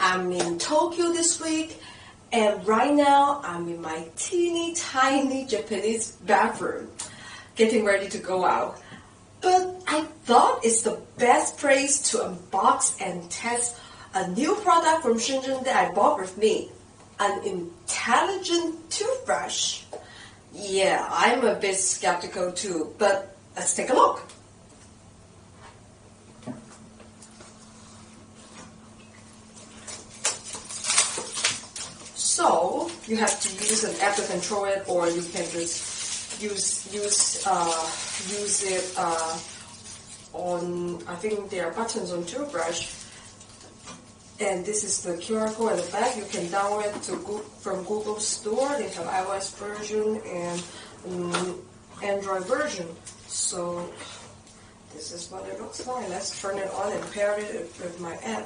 I'm in Tokyo this week, and right now I'm in my teeny tiny Japanese bathroom, getting ready to go out. But I thought it's the best place to unbox and test a new product from Shenzhen that I bought with me, an intelligent toothbrush. Yeah, I'm a bit skeptical too, but let's take a look. So you have to use an app to control it, or you can just use it on. I think there are buttons on toothbrush, and this is the QR code at the back. You can download it from Google Store. They have iOS version and Android version. So this is what it looks like. Let's turn it on and pair it with my app.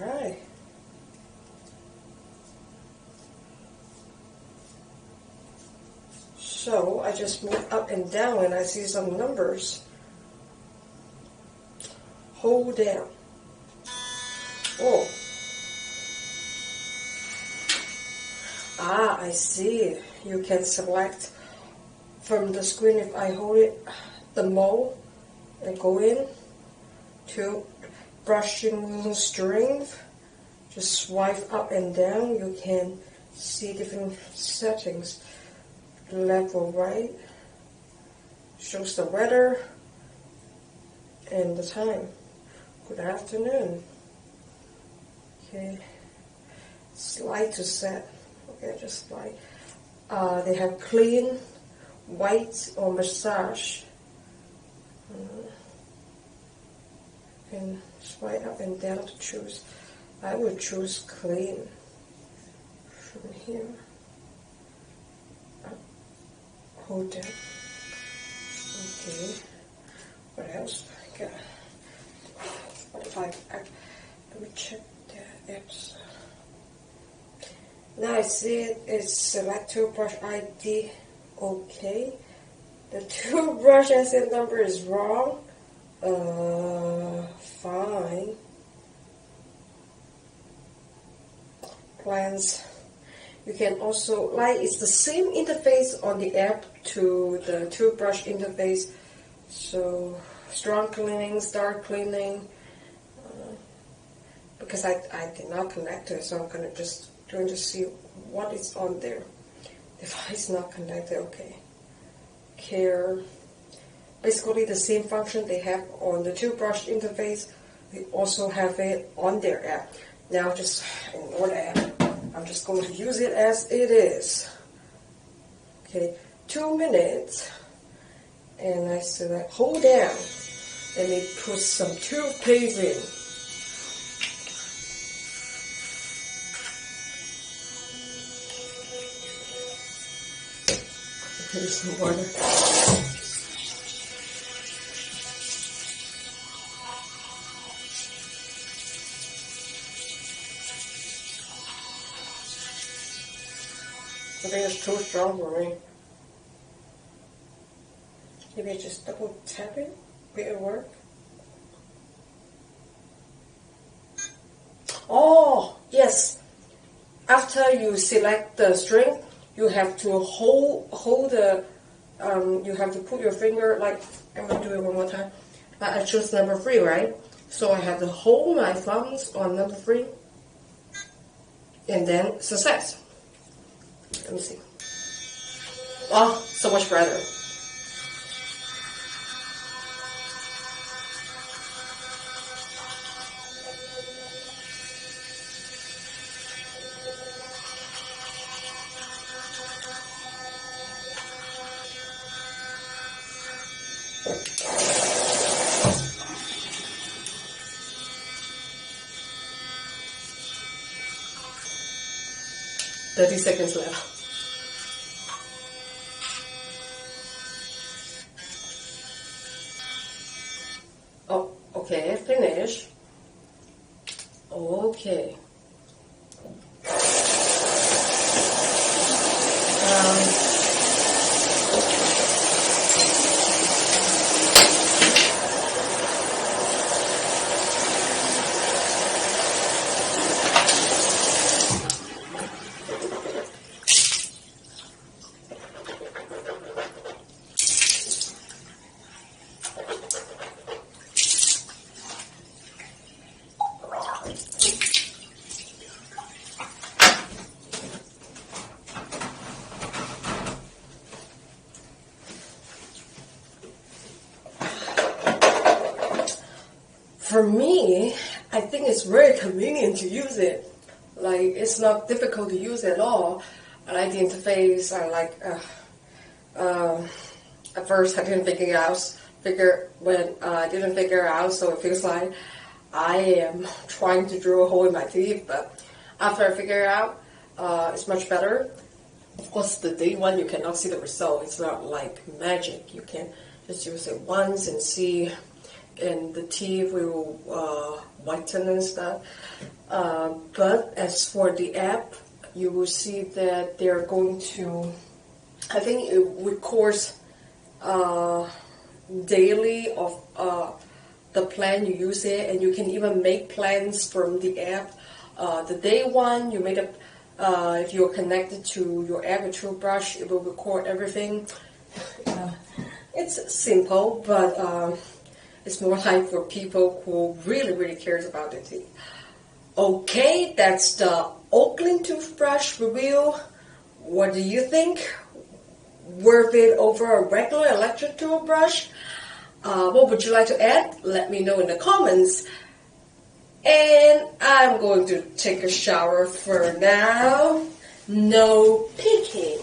Alright. So I just move up and down and I see some numbers. Hold down. Oh. I see. You can select from the screen. If I hold it, the mode, and go in to brushing strength, just swipe up and down. You can see different settings. Level, right, shows the weather and the time. Good afternoon. Okay, slide to set. Okay, just slide. They have clean, white, or massage. And swipe up and down to choose. I would choose clean from here. Hold down. Okay. What else I got? What if let me check the apps. Now I see it's select toothbrush ID. Okay. The toothbrush asset number is wrong. Fine. Plans. You can also, it's the same interface on the app to the toothbrush interface. So, strong cleaning, start cleaning. Because I did not connect to it, so I'm going to see what is on there. Device not connected, okay. Care. Basically the same function they have on the toothbrush interface, they also have it on their app. Now just ignore the app. I'm just going to use it as it is. Okay, 2 minutes. And I select, hold down. Let me put some toothpaste in. Here's some water. I think it's too strong for me. Maybe I just double tap it. Will it work? Oh, yes. After you select the strength, you have to hold the, you have to put your finger, I'm going to do it one more time. I choose number 3, right? So I have to hold my thumbs on number 3. And then success. Let me see. Oh, so much better. .30 seconds left. Okay. For me, I think it's very convenient to use it. Like, it's not difficult to use at all. I like the interface. I like, at first I didn't figure it out. I didn't figure it out, so it feels like I am trying to drill a hole in my teeth. But after I figure it out, it's much better. Of course, the day one you cannot see the result. It's not like magic. You can just use it once and see, and the teeth will whiten and stuff. But as for the app, you will see that they're going to, I think it records daily of the plan you use it, and you can even make plans from the app. The day one, you make a, if you're connected to your app with Toothbrush, it will record everything. It's simple, but it's more like for people who really cares about their teeth. Okay, that's the Oclean toothbrush review. What do you think? Worth it over a regular electric toothbrush? What would you like to add? Let me know in the comments. And I'm going to take a shower for now. No peeking.